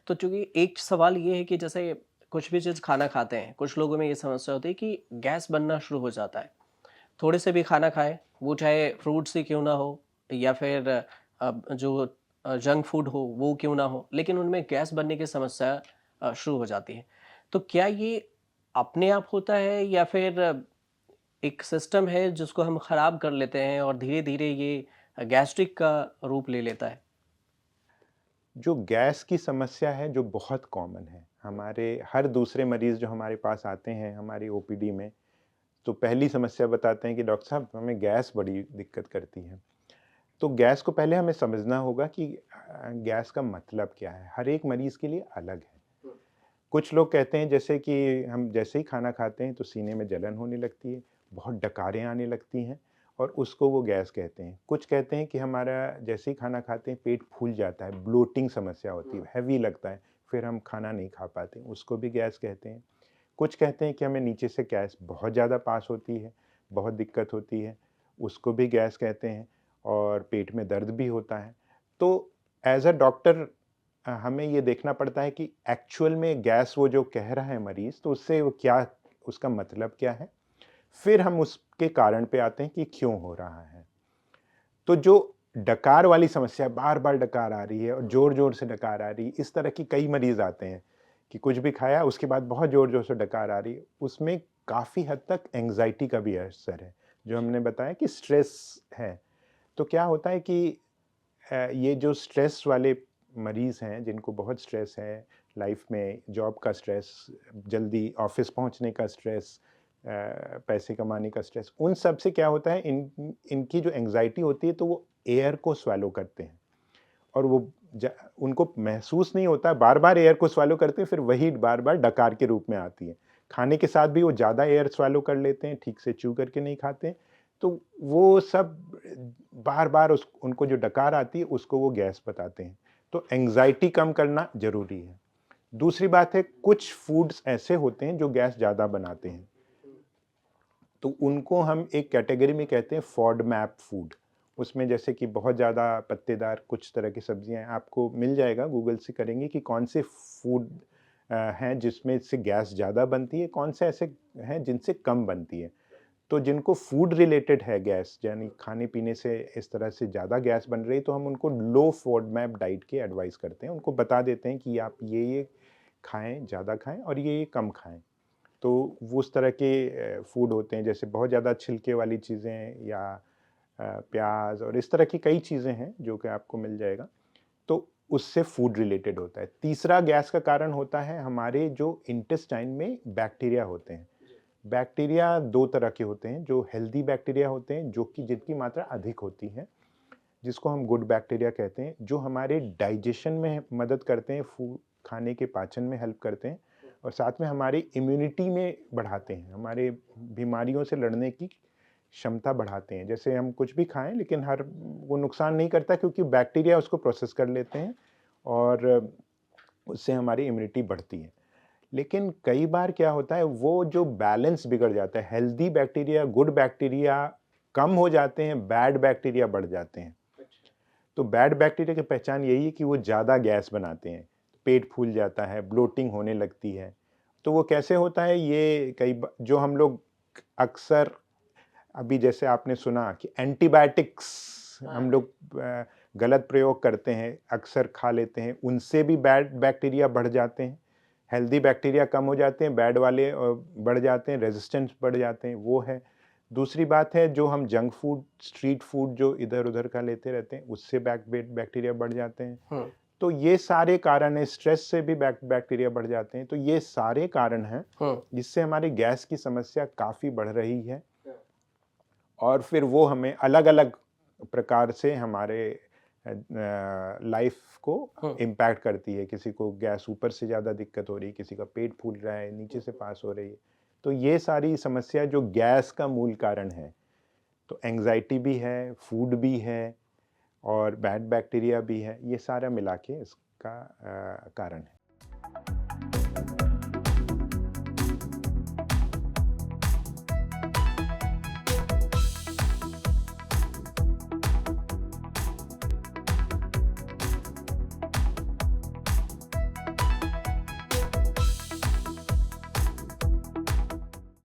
तो चूँकि एक सवाल ये है कि जैसे कुछ भी चीज़ खाना खाते हैं, कुछ लोगों में ये समस्या होती है कि गैस बनना शुरू हो जाता है। थोड़े से भी खाना खाएँ, वो चाहे फ्रूट्स ही क्यों ना हो या फिर जो जंक फूड हो वो क्यों ना हो, लेकिन उनमें गैस बनने की समस्या शुरू हो जाती है। तो क्या ये अपने आप होता है या फिर एक सिस्टम है जिसको हम खराब कर लेते हैं और धीरे-धीरे ये गैस्ट्रिक का रूप ले लेता है? जो गैस की समस्या है जो बहुत कॉमन है, हमारे हर दूसरे मरीज़ जो हमारे पास आते हैं हमारी ओपीडी में, तो पहली समस्या बताते हैं कि डॉक्टर साहब हमें गैस बड़ी दिक्कत करती है। तो गैस को पहले हमें समझना होगा कि गैस का मतलब क्या है? हर एक मरीज़ के लिए अलग है। कुछ लोग कहते हैं जैसे कि हम जैसे ही खाना खाते हैं तो सीने में जलन होने लगती है, बहुत डकारें आने लगती हैं और उसको वो गैस कहते हैं। कुछ कहते हैं कि हमारा जैसे ही खाना खाते हैं पेट फूल जाता है, ब्लोटिंग समस्या होती है, हैवी लगता है, फिर हम खाना नहीं खा पाते, उसको भी गैस कहते हैं। कुछ कहते हैं कि हमें नीचे से गैस बहुत ज़्यादा पास होती है, बहुत दिक्कत होती है, उसको भी गैस कहते हैं और पेट में दर्द भी होता है। तो एज़ अ डॉक्टर हमें ये देखना पड़ता है कि एक्चुअल में गैस वो जो कह रहा है मरीज़ तो उससे वो क्या उसका मतलब क्या है? फिर हम उसके कारण पे आते हैं कि क्यों हो रहा है। तो जो डकार वाली समस्या बार-बार डकार आ रही है और ज़ोर-ज़ोर से डकार आ रही है, इस तरह की कई मरीज़ आते हैं कि कुछ भी खाया उसके बाद बहुत ज़ोर-ज़ोर से डकार आ रही है। उसमें काफ़ी हद तक एंग्ज़ायटी का भी असर है, जो हमने बताया कि स्ट्रेस है। तो क्या होता है कि ये जो स्ट्रेस वाले मरीज़ हैं, जिनको बहुत स्ट्रेस है लाइफ में, जॉब का स्ट्रेस, जल्दी ऑफ़िस पहुँचने का स्ट्रेस, पैसे कमाने का स्ट्रेस, उन सब से क्या होता है इनकी जो एंग्ज़ायटी होती है तो वो एयर को स्वैलो करते हैं और वो ज उनको महसूस नहीं होता, बार-बार एयर को स्वैलो करते हैं, फिर वही बार-बार डकार के रूप में आती है। खाने के साथ भी वो ज़्यादा एयर स्वैलो कर लेते हैं, ठीक से च्यू करके नहीं खाते हैं, तो वो सब बार-बार उस उनको जो डकार आती है, उसको वो गैस बताते हैं। तो एंग्ज़ायटी कम करना ज़रूरी है। दूसरी बात है, कुछ फूड्स ऐसे होते हैं जो गैस ज़्यादा बनाते हैं, तो उनको हम एक कैटेगरी में कहते हैं फॉडमैप फूड। उसमें जैसे कि बहुत ज़्यादा पत्तेदार कुछ तरह की सब्जियाँ हैं, आपको मिल जाएगा, गूगल से करेंगे कि कौन से फूड हैं जिसमें से गैस ज़्यादा बनती है, कौन से ऐसे हैं जिनसे कम बनती है। तो जिनको फूड रिलेटेड है गैस, यानी खाने-पीने से इस तरह से ज़्यादा गैस बन रही है, तो हम उनको लो फॉडमैप डाइट की एडवाइस करते हैं। उनको बता देते हैं कि आप ये खाएँ, ज़्यादा खाएँ और ये कम खाएँ। तो वो उस तरह के फूड होते हैं, जैसे बहुत ज़्यादा छिलके वाली चीज़ें या प्याज़ और इस तरह की कई चीज़ें हैं, जो कि आपको मिल जाएगा। तो उससे फूड रिलेटेड होता है। तीसरा गैस का कारण होता है हमारे जो इंटेस्टाइन में बैक्टीरिया होते हैं। बैक्टीरिया 2 तरह के होते हैं, जो हेल्दी बैक्टीरिया होते हैं, जो कि जिनकी मात्रा अधिक होती है, जिसको हम गुड बैक्टीरिया कहते हैं, जो हमारे डाइजेशन में मदद करते हैं, खाने के पाचन में हेल्प करते हैं और साथ में हमारी इम्यूनिटी में बढ़ाते हैं, हमारे बीमारियों से लड़ने की क्षमता बढ़ाते हैं। जैसे हम कुछ भी खाएँ लेकिन हर वो नुकसान नहीं करता क्योंकि बैक्टीरिया उसको प्रोसेस कर लेते हैं और उससे हमारी इम्यूनिटी बढ़ती है। लेकिन कई बार क्या होता है वो जो बैलेंस बिगड़ जाता है, हेल्दी बैक्टीरिया, गुड बैक्टीरिया कम हो जाते हैं, बैड बैक्टीरिया बढ़ जाते हैं। तो बैड बैक्टीरिया की पहचान यही है कि वो ज़्यादा गैस बनाते हैं, पेट फूल जाता है, ब्लोटिंग होने लगती है। तो वो कैसे होता है ये कई ब जो हम लोग अक्सर अभी जैसे आपने सुना कि एंटीबायोटिक्स हम लोग गलत प्रयोग करते हैं, अक्सर खा लेते हैं, उनसे भी बैड बैक्टीरिया बढ़ जाते हैं। हेल्दी बैक्टीरिया कम हो जाते हैं, बैड वाले बढ़ जाते हैं, रेजिस्टेंस बढ़ जाते हैं, वो है। दूसरी बात है जो हम जंक फूड, स्ट्रीट फूड जो इधर-उधर का लेते रहते हैं, उससे बैक्टीरिया बढ़ जाते हैं। हुँ, तो ये सारे कारण हैं, स्ट्रेस से भी बैक्टीरिया बढ़ जाते हैं। तो ये सारे कारण हैं, हुँ। जिससे हमारी गैस की समस्या काफ़ी बढ़ रही है। और फिर वो हमें अलग-अलग प्रकार से हमारे लाइफ को हुँ। इम्पैक्ट करती है। किसी को गैस ऊपर से ज़्यादा दिक्कत हो रही है, किसी का पेट फूल रहा है, नीचे से पास हो रही है। तो ये सारी समस्या जो गैस का मूल कारण है, तो एंग्ज़ायटी भी है, फूड भी है और बैड बैक्टीरिया भी है, ये सारा मिला के इसका कारण है।